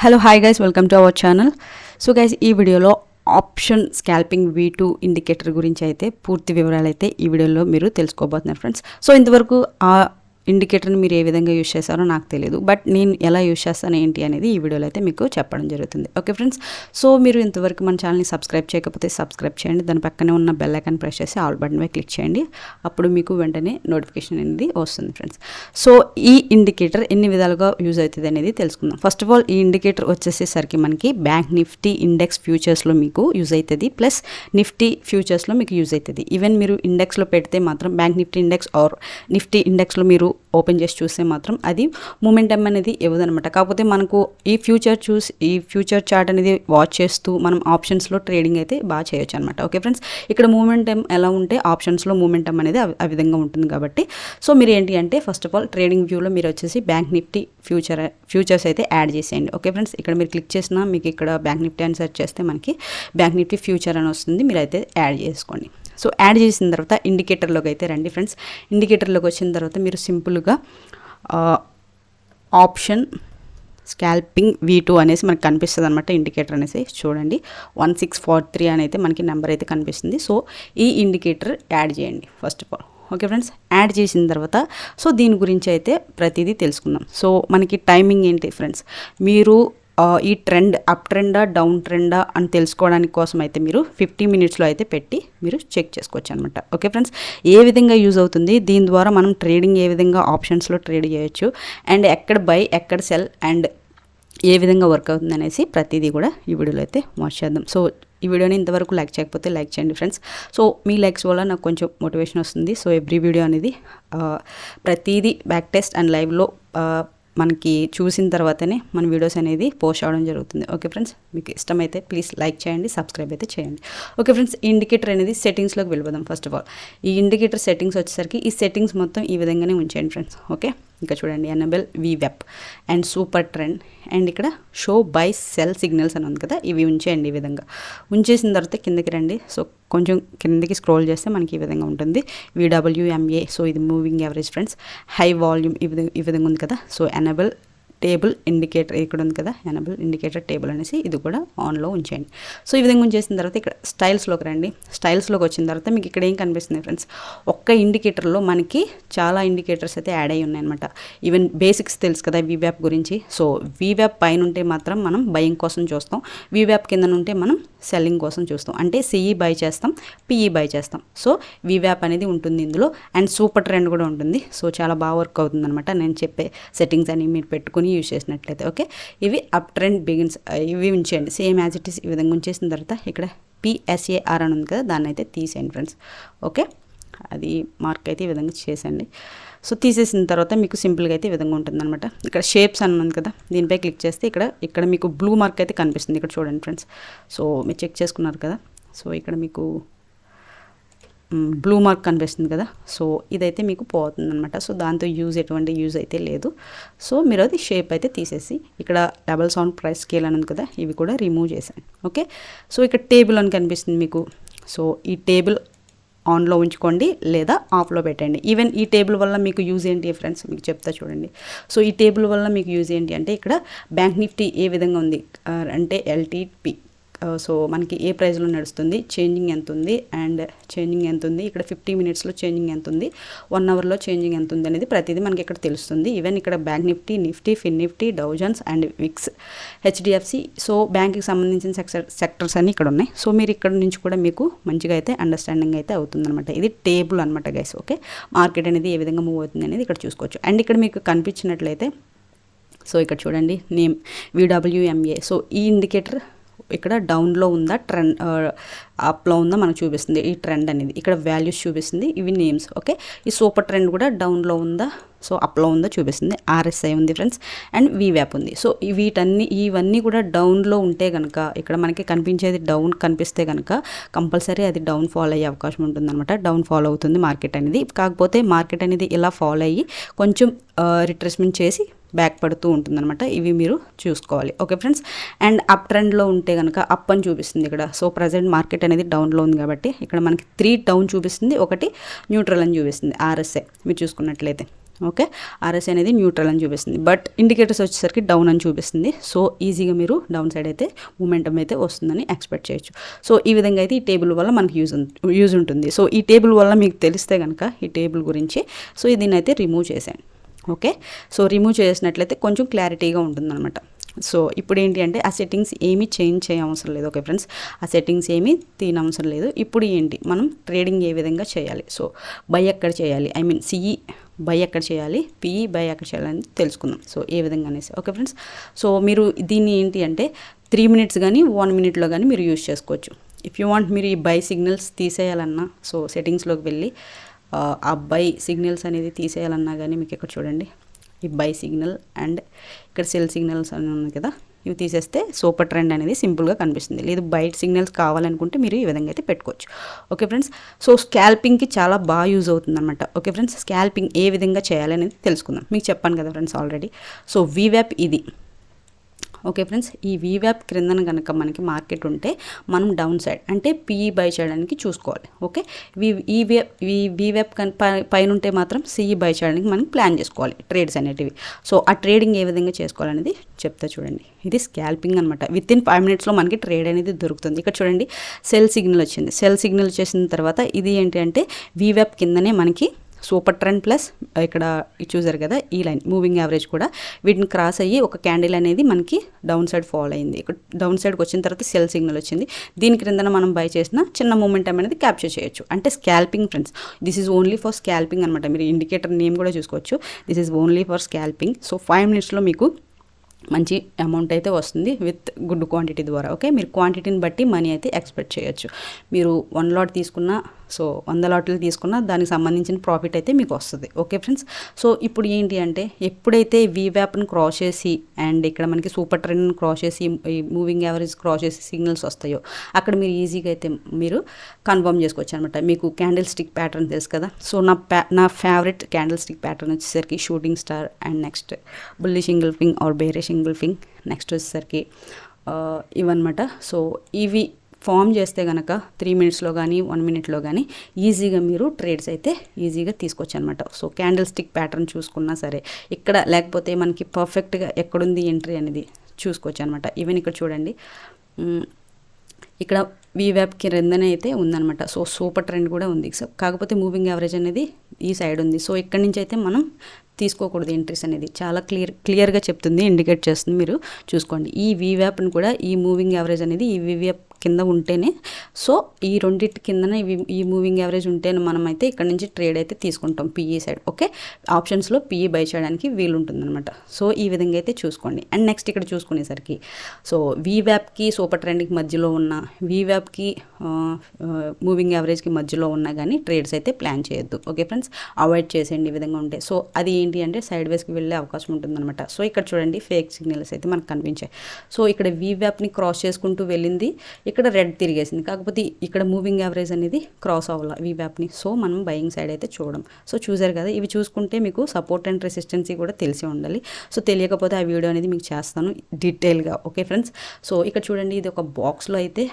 Hello hi guys, welcome to our channel. So guys, ఈ వీడియోలో option scalping V2 indicator గురించి అయితే పూర్తి వివరాలు అయితే ఈ వీడియోలో మీరు తెలుసుకోబోతున్నారు ఫ్రెండ్స్. సో ఇంతవరకు ఆ ఇండికేటర్ని మీరు ఏ విధంగా యూజ్ చేశారో నాకు తెలియదు, బట్ నేను ఎలా యూజ్ చేస్తాను ఏంటి అనేది ఈ వీడియోలో అయితే మీకు చెప్పడం జరుగుతుంది. ఓకే ఫ్రెండ్స్, సో మీరు ఇంతవరకు మన ఛానల్ని సబ్స్క్రైబ్ చేయకపోతే సబ్స్క్రైబ్ చేయండి. దాని పక్కనే ఉన్న బెల్ ఐకాన్ ప్రెస్ చేసి ఆల్ బటన్ పై క్లిక్ చేయండి. అప్పుడు మీకు వెంటనే నోటిఫికేషన్ అనేది వస్తుంది ఫ్రెండ్స్. సో ఈ ఇండికేటర్ ఎన్ని విధాలుగా యూజ్ అవుతుంది అనేది తెలుసుకుందాం. ఫస్ట్ ఆఫ్ ఆల్, ఈ ఇండికేటర్ వచ్చేసేసరికి మనకి బ్యాంక్ నిఫ్టీ ఇండెక్స్ ఫ్యూచర్స్లో మీకు యూజ్ అవుతుంది, ప్లస్ నిఫ్టీ ఫ్యూచర్స్లో మీకు యూజ్ అవుతుంది. ఈవెన్ మీరు ఇండెక్స్లో పెడితే మాత్రం bank nifty index or nifty ఇండెక్స్లో మీరు ఓపెన్ చేసి చూస్తే మాత్రం అది మూమెంటం అనేది ఇవ్వదనమాట. కాకపోతే మనకు ఈ ఫ్యూచర్ చార్ట్ అనేది వాచ్ చేస్తూ మనం ఆప్షన్స్లో ట్రేడింగ్ అయితే బాగా చేయొచ్చు అనమాట. ఓకే ఫ్రెండ్స్, ఇక్కడ మూమెంటం ఎలా ఉంటే ఆప్షన్స్లో మూమెంటం అనేది ఆ విధంగా ఉంటుంది కాబట్టి, సో మీరు ఏంటి అంటే ఫస్ట్ ఆఫ్ ఆల్ ట్రేడింగ్ వ్యూలో మీరు వచ్చేసి బ్యాంక్ నిఫ్టీ ఫ్యూచర్స్ అయితే యాడ్ చేసేయండి. ఓకే ఫ్రెండ్స్, ఇక్కడ మీరు క్లిక్ చేసినా మీకు ఇక్కడ బ్యాంక్ నిఫ్టీ అని సెర్చ్ చేస్తే మనకి బ్యాంక్ నిఫ్టీ ఫ్యూచర్ అని వస్తుంది, మీరు అయితే యాడ్ చేసుకోండి. సో యాడ్ చేసిన తర్వాత ఇండికేటర్లోకి అయితే రండి ఫ్రెండ్స్. ఇండికేటర్లోకి వచ్చిన తర్వాత మీరు సింపుల్గా ఆప్షన్ స్కాల్పింగ్ V2 అనేసి మనకు కనిపిస్తుంది అనమాట. ఇండికేటర్ అనేసి చూడండి 1643 అని అయితే మనకి నెంబర్ అయితే కనిపిస్తుంది. సో ఈ ఇండికేటర్ యాడ్ చేయండి first of all. Okay friends, add చేసిన తర్వాత సో దీని గురించి అయితే ప్రతిదీ తెలుసుకుందాం. సో మనకి టైమింగ్ ఏంటి ఫ్రెండ్స్, మీరు ఈ ట్రెండ్ అప్ ట్రెండా డౌన్ ట్రెండా అని తెలుసుకోవడానికి కోసం అయితే మీరు 50 మినిట్స్లో అయితే పెట్టి మీరు చెక్ చేసుకోవచ్చు అనమాట. ఓకే ఫ్రెండ్స్, ఏ విధంగా యూజ్ అవుతుంది, దీని ద్వారా మనం ట్రేడింగ్ ఏ విధంగా ఆప్షన్స్లో ట్రేడ్ చేయొచ్చు, అండ్ ఎక్కడ బై ఎక్కడ సెల్ అండ్ ఏ విధంగా వర్క్ అవుతుంది అనేసి ప్రతిదీ కూడా ఈ వీడియోలో అయితే వాచ్ చేద్దాం. సో ఈ వీడియోని ఇంతవరకు లైక్ చేయకపోతే లైక్ చేయండి ఫ్రెండ్స్. సో మీ లైక్స్ వల్ల నాకు కొంచెం మోటివేషన్ వస్తుంది. సో ఎవ్రీ వీడియో అనేది ప్రతిదీ బ్యాక్ టెస్ట్ అండ్ లైవ్లో మనకి చూసిన తర్వాతనే మన వీడియోస్ అనేది పోస్ట్ అవడం జరుగుతుంది. ఓకే ఫ్రెండ్స్, మీకు ఇష్టమైతే ప్లీజ్ లైక్ చేయండి, సబ్స్క్రైబ్ అయితే చేయండి. ఓకే ఫ్రెండ్స్, ఈ ఇండికేటర్ అనేది సెట్టింగ్స్లోకి వెళ్ళిపోదాం. ఫస్ట్ ఆఫ్ ఆల్, ఈ ఇండికేటర్ సెట్టింగ్స్ వచ్చేసరికి ఈ సెట్టింగ్స్ మొత్తం ఈ విధంగానే ఉంచేయండి ఫ్రెండ్స్. ఓకే, ఇంకా చూడండి enable VWAP and super trend and ఇక్కడ షో బై సెల్ సిగ్నల్స్ అని ఉంది కదా, ఇవి ఉంచేయండి. ఈ విధంగా ఉంచేసిన తర్వాత కిందకి రండి. సో కొంచెం కిందకి స్క్రోల్ చేస్తే మనకి ఈ విధంగా ఉంటుంది VWMA. సో ఇది moving average friends. High volume ఈ విధంగా ఉంది కదా. సో ఎనబుల్ టేబుల్ ఇండికేటర్ ఇక్కడ ఉంది కదా, ఎనబుల్ ఇండికేటర్ టేబుల్ అనేసి ఇది కూడా ఆన్లో ఉంచేయండి. సో ఈ విధంగా ఉంచేసిన తర్వాత ఇక్కడ స్టైల్స్లోకి రండి. స్టైల్స్లోకి వచ్చిన తర్వాత మీకు ఇక్కడ ఏం కనిపిస్తుంది ఫ్రెండ్స్, ఒక్క ఇండికేటర్లో మనకి చాలా ఇండికేటర్స్ అయితే యాడ్ అయ్యి ఉన్నాయన్నమాట. ఈవెన్ బేసిక్స్ తెలుసు కదా VWAP గురించి. సో VWAP పైన ఉంటే మాత్రం మనం బయింగ్ కోసం చూస్తాం, VWAP కింద ఉంటే మనం సెల్లింగ్ కోసం చూస్తాం. అంటే CE బై చేస్తాం, PE బై చేస్తాం. సో VWAP అనేది ఉంటుంది ఇందులో, అండ్ సూపర్ ట్రెండ్ కూడా ఉంటుంది. సో చాలా బాగా వర్క్ అవుతుంది అనమాట. నేను చెప్పే సెట్టింగ్స్ అని మీరు పెట్టుకుని యూజ్ చేసినట్లయితే. ఓకే, ఇవి అప్ ట్రెండ్ బిగిన్స్, ఇవి ఉంచేయండి సేమ్ యాజ్ ఇట్ ఈస్. ఈ విధంగా ఉంచేసిన తర్వాత ఇక్కడ PSAR అని ఉంది కదా, దాన్ని అయితే తీసేయండి ఫ్రెండ్స్. ఓకే, అది మార్క్ అయితే ఈ విధంగా చేసేయండి. సో తీసేసిన తర్వాత మీకు సింపుల్గా అయితే ఈ విధంగా ఉంటుంది అనమాట. ఇక్కడ షేప్స్ అని ఉంది కదా, దీనిపై క్లిక్ చేస్తే ఇక్కడ మీకు బ్లూ మార్క్ అయితే కనిపిస్తుంది. ఇక్కడ చూడండి ఫ్రెండ్స్. సో మీరు చెక్ చేసుకున్నారు కదా. సో ఇక్కడ మీకు బ్లూ మార్క్ కనిపిస్తుంది కదా. సో ఇదైతే మీకు పోతుంది అనమాట. సో దాంతో ఎటువంటి యూజ్ అయితే లేదు. సో మీరు అది షేప్ అయితే తీసేసి ఇక్కడ డబల్ సౌండ్ ప్రైస్ స్కేల్ అని ఉంది కదా, ఇవి కూడా రిమూవ్ చేశాను. ఓకే, సో ఇక్కడ టేబుల్ అని కనిపిస్తుంది మీకు. సో ఈ టేబుల్ ఆన్లో ఉంచుకోండి లేదా ఆఫ్లో పెట్టండి. ఈవెన్ ఈ టేబుల్ వల్ల మీకు యూజ్ ఏంటి ఫ్రెండ్స్, మీకు చెప్తా చూడండి. సో ఈ టేబుల్ వల్ల మీకు యూజ్ ఏంటి అంటే ఇక్కడ బ్యాంక్ నిఫ్టీ ఏ విధంగా ఉంది అంటే LTP. సో మనకి ఏ ప్రైస్లో నడుస్తుంది, చేంజింగ్ ఎంత ఉంది అండ్ చేంజింగ్ ఎంత ఉంది, ఇక్కడ 50 మినిట్స్లో చేంజింగ్ ఎంత ఉంది, 1 అవర్లో చేంజింగ్ ఎంత ఉంది అనేది ప్రతిదీ మనకి ఇక్కడ తెలుస్తుంది. ఈవెన్ ఇక్కడ bank Nifty, fin Nifty, Dow Jones and VIX, HDFC. So బ్యాంక్కి సంబంధించిన సెక్టర్స్ అన్నీ ఇక్కడ ఉన్నాయి. సో మీరు ఇక్కడ నుంచి కూడా మీకు మంచిగా అయితే అండర్స్టాండింగ్ అయితే అవుతుందన్నమాట. ఇది టేబుల్ అనమాట గైస్. ఓకే, మార్కెట్ అనేది ఏ విధంగా మూవ్ అవుతుంది అనేది ఇక్కడ చూసుకోవచ్చు. అండ్ ఇక్కడ మీకు కనిపించినట్లయితే సో ఇక్కడ చూడండి నేమ్ VWMA. సో ఈ ఇండికేటర్ ఇక్కడ డౌన్లో ఉందా ట్రెండ్ అప్లో ఉందా మనకు చూపిస్తుంది ఈ ట్రెండ్ అనేది. ఇక్కడ వాల్యూస్ చూపిస్తుంది, ఇవి నేమ్స్. ఓకే, ఈ సూపర్ ట్రెండ్ కూడా డౌన్లో ఉందా, సో అప్లో ఉందో చూపిస్తుంది. RSI ఉంది ఫ్రెండ్స్, అండ్ VWAP ఉంది. సో ఇవన్నీ కూడా డౌన్లో ఉంటే కనుక ఇక్కడ మనకి కనిపించేది డౌన్ కనిపిస్తే కనుక కంపల్సరీ అది డౌన్ ఫాల్ అయ్యే అవకాశం ఉంటుందన్నమాట. డౌన్ ఫాల్ అవుతుంది మార్కెట్ అనేది. కాకపోతే మార్కెట్ అనేది ఇలా ఫాల్ అయ్యి కొంచెం రిట్రేస్మెంట్ చేసి బ్యాక్ పడుతూ ఉంటుందన్నమాట. ఇవి మీరు చూసుకోవాలి. ఓకే ఫ్రెండ్స్, అండ్ అప్ ట్రెండ్లో ఉంటే కనుక అప్ అని చూపిస్తుంది ఇక్కడ. సో ప్రజెంట్ మార్కెట్ అనేది డౌన్లో ఉంది కాబట్టి ఇక్కడ మనకి 3 డౌన్ చూపిస్తుంది, 1 న్యూట్రల్ అని చూపిస్తుంది RSI మీరు చూసుకున్నట్లయితే. ఓకే, ఆర్ఎస్ఐ అనేది న్యూట్రల్ అని చూపిస్తుంది. బట్ ఇండికేటర్స్ వచ్చేసరికి డౌన్ అని చూపిస్తుంది. సో ఈజీగా మీరు డౌన్ సైడ్ అయితే మూమెంటం అయితే వస్తుందని ఎక్స్పెక్ట్ చేయొచ్చు. సో ఈ విధంగా అయితే ఈ టేబుల్ వల్ల మనకి యూజ్ ఉంటుంది. సో ఈ టేబుల్ వల్ల మీకు తెలిస్తే కనుక ఈ టేబుల్ గురించి, సో దీన్ని అయితే రిమూవ్ చేశాను. ఓకే, సో రిమూవ్ చేసినట్లయితే కొంచెం క్లారిటీగా ఉంటుందన్నమాట. సో ఇప్పుడు ఏంటి అంటే ఆ సెట్టింగ్స్ ఏమీ చేంజ్ చేయవసరం లేదు. ఓకే ఫ్రెండ్స్, ఆ సెట్టింగ్స్ ఏమీ తీనవసరం లేదు. ఇప్పుడు ఏంటి మనం ట్రేడింగ్ ఏ విధంగా చేయాలి, సో బై ఎక్కడ చేయాలి, ఐ మీన్ సిఈ బై ఎక్కడ చేయాలి, పిఈ బై ఎక్కడ చేయాలని తెలుసుకుందాం. సో ఏ విధంగా అనేసి. ఓకే ఫ్రెండ్స్, సో మీరు దీన్ని ఏంటి అంటే 3 minutes కానీ 1 minute కానీ మీరు యూజ్ చేసుకోవచ్చు. ఇఫ్ యూ వాంట్ మీరు ఈ బై సిగ్నల్స్ తీసేయాలన్నా, సో సెట్టింగ్స్లోకి వెళ్ళి ఆ బై సిగ్నల్స్ అనేది తీసేయాలన్నా కానీ మీకు ఇక్కడ చూడండి ఈ బై సిగ్నల్ అండ్ ఇక్కడ సెల్ సిగ్నల్స్ అని ఉంది కదా, ఇవి తీసేస్తే సూపర్ ట్రెండ్ అనేది సింపుల్గా కనిపిస్తుంది. లేదు బైట్ సిగ్నల్స్ కావాలనుకుంటే మీరు ఈ విధంగా అయితే పెట్టుకోవచ్చు. ఓకే ఫ్రెండ్స్, సో స్కాల్పింగ్కి చాలా బాగా యూజ్ అవుతుంది అనమాట. ఓకే ఫ్రెండ్స్, స్కాల్పింగ్ ఏ విధంగా చేయాలనేది తెలుసుకుందాం. మీకు చెప్పాను కదా ఫ్రెండ్స్ ఆల్రెడీ. సో వీవ్యాప్ ఇది. ఓకే ఫ్రెండ్స్, ఈ వీవ్యాప్ క్రిందన కనుక మనకి మార్కెట్ ఉంటే మనం డౌన్ సైడ్ అంటే పిఈ బై చేయడానికి చూసుకోవాలి. ఓకే, వీవ్యాప్ పైన ఉంటే మాత్రం సిఈ బై చేయడానికి మనం ప్లాన్ చేసుకోవాలి ట్రేడ్స్ అనేటివి. సో ఆ ట్రేడింగ్ ఏ విధంగా చేసుకోవాలనేది చెప్తా చూడండి. ఇది స్కాల్పింగ్ అనమాట. వితిన్ 5 minutesలో మనకి ట్రేడ్ అనేది దొరుకుతుంది. ఇక్కడ చూడండి సెల్ సిగ్నల్ వచ్చింది. సెల్ సిగ్నల్ వచ్చేసిన తర్వాత ఇది ఏంటి అంటే వీవ్యాప్ కిందనే మనకి సూపర్ ట్రెండ్ ప్లస్ ఇక్కడ చూసారు కదా ఈ లైన్ మూవింగ్ యావరేజ్ కూడా వీటిని క్రాస్ అయ్యి ఒక క్యాండిల్ అనేది మనకి డౌన్ సైడ్ ఫాల్ అయింది. ఇక్కడ డౌన్ సైడ్కి వచ్చిన తర్వాత సెల్ సిగ్నల్ వచ్చింది. దీని క్రిందన మనం బై చేసిన చిన్న మూమెంటం అనేది క్యాప్చర్ చేయొచ్చు. అంటే scalping friends, this is only for scalping అనమాట. మీరు ఇండికేటర్ నేమ్ కూడా చూసుకోవచ్చు. This is only for scalping. So 5 minutesలో మీకు మంచి అమౌంట్ అయితే వస్తుంది విత్ గుడ్ క్వాంటిటీ ద్వారా. ఓకే, మీరు క్వాంటిటీని బట్టి మనీ అయితే ఎక్స్పెక్ట్ చేయొచ్చు. మీరు 1 lot తీసుకున్నా, సో 100 lots తీసుకున్నా దానికి సంబంధించిన ప్రాఫిట్ అయితే మీకు వస్తుంది. ఓకే ఫ్రెండ్స్, సో ఇప్పుడు ఏంటి అంటే ఎప్పుడైతే వీవ్యాప్ని క్రాస్ చేసి అండ్ ఇక్కడ మనకి సూపర్ ట్రెండ్ని క్రాస్ చేసి ఈ మూవింగ్ యావరేజ్ క్రాస్ చేసి సిగ్నల్స్ వస్తాయో అక్కడ మీరు ఈజీగా అయితే మీరు కన్ఫర్మ్ చేసుకోవచ్చు అనమాట. మీకు క్యాండిల్ స్టిక్ ప్యాటర్న్ తెలుసు కదా. సో నా ఫేవరెట్ క్యాండిల్ స్టిక్ ప్యాటర్న్ వచ్చేసరికి shooting star and next bullish engulfing or bearish engulfing, next వచ్చేసరికి ఇవన్నమాట. సో ఇవి ఫామ్ చేస్తే కనుక 3 minutesలో కానీ 1 minute కానీ ఈజీగా మీరు ట్రేడ్స్ అయితే ఈజీగా తీసుకోవచ్చు అనమాట. సో క్యాండిల్ స్టిక్ ప్యాటర్న్ చూసుకున్నా సరే ఇక్కడ, లేకపోతే మనకి పర్ఫెక్ట్గా ఎక్కడుంది ఎంట్రీ అనేది చూసుకోవచ్చు అనమాట. ఈవెన్ ఇక్కడ చూడండి ఇక్కడ వీవ్యాప్కి రెండనే అయితే ఉందన్నమాట. సో సూపర్ ట్రెండ్ కూడా ఉంది. సో కాకపోతే మూవింగ్ యావరేజ్ అనేది ఈ సైడ్ ఉంది. సో ఇక్కడ నుంచి అయితే మనం తీసుకోకూడదు ఎంట్రీస్ అనేది. చాలా క్లియర్గా చెప్తుంది, ఇండికేట్ చేస్తుంది. మీరు చూసుకోండి. ఈ వీవ్యాప్ని కూడా ఈ మూవింగ్ యావరేజ్ అనేది ఈ వీవ్యాప్ కింద ఉంటేనే, సో ఈ రెండింటి కిందనే ఈ మూవింగ్ యావరేజ్ ఉంటేనే మనం అయితే ఇక్కడ నుంచి ట్రేడ్ అయితే తీసుకుంటాం పిఈ సైడ్. ఓకే, ఆప్షన్స్లో పిఈ బై చేయడానికి వీలు ఉంటుందన్నమాట. సో ఈ విధంగా అయితే చూసుకోండి. అండ్ నెక్స్ట్ ఇక్కడ చూసుకునేసరికి సో వీవ్యాప్కి సూపర్ ట్రెండ్కి మధ్యలో ఉన్న, వీవ్యాప్కి మూవింగ్ యావరేజ్కి మధ్యలో ఉన్నా కానీ ట్రేడ్స్ అయితే ప్లాన్ చేయొద్దు. ఓకే ఫ్రెండ్స్, అవాయిడ్ చేసేయండి ఈ విధంగా ఉంటే. సో అది ఏంటి అంటే సైడ్ వేస్కి వెళ్ళే అవకాశం ఉంటుందన్నమాట. సో ఇక్కడ చూడండి ఫేక్ సిగ్నల్స్ అయితే మనకు కనిపించాయి. సో ఇక్కడ వీవ్యాప్ని క్రాస్ చేసుకుంటూ వెళ్ళింది, ఇక్కడ రెడ్ తిరిగేసింది. కాకపోతే ఇక్కడ మూవింగ్ యావరేజ్ అనేది క్రాస్ అవ్వాలి వీవ్యాప్ని. సో మనం బయింగ్ సైడ్ అయితే చూడడం. సో చూసారు కదా, ఇవి చూసుకుంటే మీకు సపోర్ట్ అండ్ రెసిస్టెన్సీ కూడా తెలిసి ఉండాలి. సో తెలియకపోతే ఆ వీడియో అనేది మీకు చేస్తాను డీటెయిల్గా. ఓకే ఫ్రెండ్స్, సో ఇక్కడ చూడండి ఇది ఒక బాక్స్లో అయితే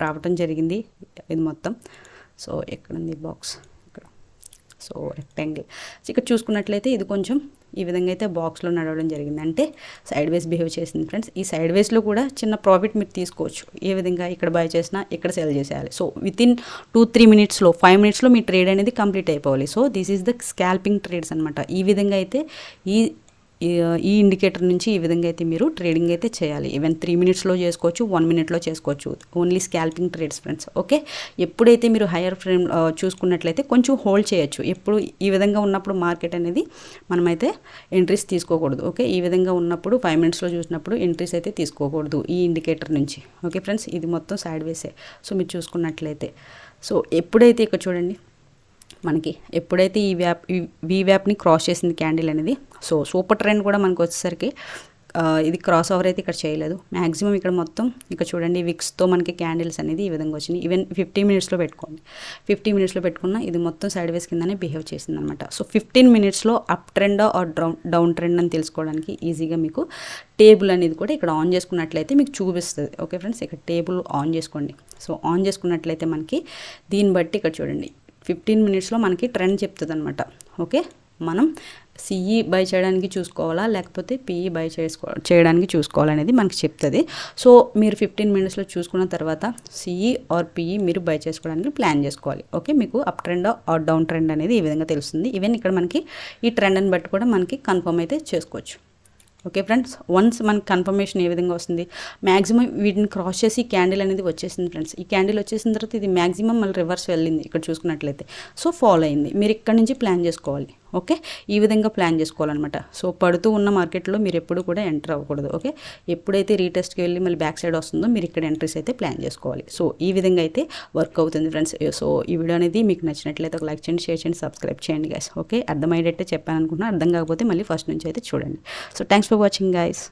రావటం జరిగింది ఇది మొత్తం. సో ఎక్కడుంది బాక్స్, ఇక్కడ. So rectangle. సో ఇక్కడ చూసుకున్నట్లయితే ఇది కొంచెం ఈ విధంగా అయితే బాక్స్లో నడవడం జరిగింది. అంటే సైడ్ వేస్ బిహేవ్ చేసింది ఫ్రెండ్స్. ఈ సైడ్ వేస్లో కూడా చిన్న ప్రాఫిట్ మీరు తీసుకోవచ్చు. ఏ విధంగా ఇక్కడ బై చేసినా ఇక్కడ సెల్ చేసేయాలి. సో వితిన్ 2-3 minutesలో 5 minutesలో మీ ట్రేడ్ అనేది కంప్లీట్ అయిపోవాలి. So this is the scalping trades అనమాట. ఈ విధంగా అయితే ఈ ఇండికేటర్ నుంచి ఈ విధంగా అయితే మీరు ట్రేడింగ్ అయితే చేయాలి. ఈవెన్ 3 minutesలో చేసుకోవచ్చు, 1 minute చేసుకోవచ్చు. Only scalping trades friends. Okay, ఎప్పుడైతే మీరు హైయర్ ఫ్రేమ్ చూసుకున్నట్లయితే కొంచెం హోల్డ్ చేయొచ్చు. ఎప్పుడు ఈ విధంగా ఉన్నప్పుడు మార్కెట్ అనేది మనమైతే ఎంట్రీస్ తీసుకోకూడదు. ఓకే, ఈ విధంగా ఉన్నప్పుడు 5 minutesలో చూసినప్పుడు ఎంట్రీస్ అయితే తీసుకోకూడదు ఈ ఇండికేటర్ నుంచి. ఓకే ఫ్రెండ్స్, ఇది మొత్తం సైడ్ వేసే. సో మీరు చూసుకున్నట్లయితే సో ఎప్పుడైతే ఇక్కడ చూడండి మనకి ఎప్పుడైతే ఈ వీవ్యాప్ని క్రాస్ చేసింది క్యాండిల్ అనేది, సో సూపర్ ట్రెండ్ కూడా మనకు వచ్చేసరికి ఇది క్రాస్ ఓవర్ అయితే ఇక్కడ చేయలేదు. మ్యాక్సిమం ఇక్కడ మొత్తం ఇక్కడ చూడండి విక్స్తో మనకి క్యాండిల్స్ అనేది ఈ విధంగా వచ్చినాయి. ఈవెన్ 50 minutesలో పెట్టుకోండి, 50 minutesలో పెట్టుకున్న ఇది మొత్తం సైడ్ వేస్ కిందనే బిహేవ్ చేసింది అనమాట. సో 15 minutesలో up trend or down trend అని తెలుసుకోవడానికి ఈజీగా మీకు టేబుల్ అనేది కూడా ఇక్కడ ఆన్ చేసుకున్నట్లయితే మీకు చూపిస్తుంది. ఓకే ఫ్రెండ్స్, ఇక్కడ టేబుల్ ఆన్ చేసుకోండి. సో ఆన్ చేసుకున్నట్లయితే మనకి దీన్ని బట్టి ఇక్కడ చూడండి 15 minutesలో మనకి ట్రెండ్ చెప్తుంది అనమాట. ఓకే, మనం సిఈ బై చేయడానికి చూసుకోవాలా లేకపోతే పిఈ బై చేయడానికి చూసుకోవాలనేది మనకి చెప్తుంది. సో మీరు 15 మినిట్స్లో చూసుకున్న తర్వాత సిఈ ఆర్ పిఈ మీరు బై చేసుకోవడానికి ప్లాన్ చేసుకోవాలి. ఓకే, మీకు up trend or down trend అనేది ఈ విధంగా తెలుస్తుంది. ఈవెన్ ఇక్కడ మనకి ఈ ట్రెండ్ని బట్టి కూడా మనకి కన్ఫర్మ్ అయితే చేసుకోవచ్చు. ఓకే ఫ్రెండ్స్, వన్స్ మనకి కన్ఫర్మేషన్ ఏ విధంగా వస్తుంది, మ్యాక్సిమం వీటిని క్రాస్ చేసి క్యాండిల్ అనేది వచ్చేసింది ఫ్రెండ్స్. ఈ క్యాండిల్ వచ్చేసిన తర్వాత ఇది మ్యాక్సిమం మళ్ళీ రివర్స్ వెళ్ళింది ఇక్కడ చూసుకున్నట్లయితే. సో ఫాలో అయింది, మీరు ఇక్కడ నుంచి ప్లాన్ చేసుకోవాలి. ఓకే, ఈ విధంగా ప్లాన్ చేసుకోవాలన్నమాట. సో పడుతూ ఉన్న మార్కెట్లో మీరు ఎప్పుడు కూడా ఎంటర్ అవ్వకూడదు. ఓకే, ఎప్పుడైతే రీటెస్ట్కి వెళ్ళి మళ్ళీ బ్యాక్ సైడ్ వస్తుందో మీరు ఇక్కడ ఎంట్రీస్ అయితే ప్లాన్ చేసుకోవాలి. సో ఈ విధంగా అయితే వర్క్ అవుతుంది ఫ్రెండ్స్. సో ఈ వీడియో అనేది మీకు నచ్చినట్లయితే ఒక లైక్ చేయండి, షేర్ చేయండి, సబ్స్క్రైబ్ చేయండి గైస్. ఓకే, అర్థమయ్యేటట్టే చెప్పాను అనుకుంటున్నా. అర్థం కాకపోతే మళ్ళీ ఫస్ట్ నుంచి అయితే చూడండి. So thanks for watching guys.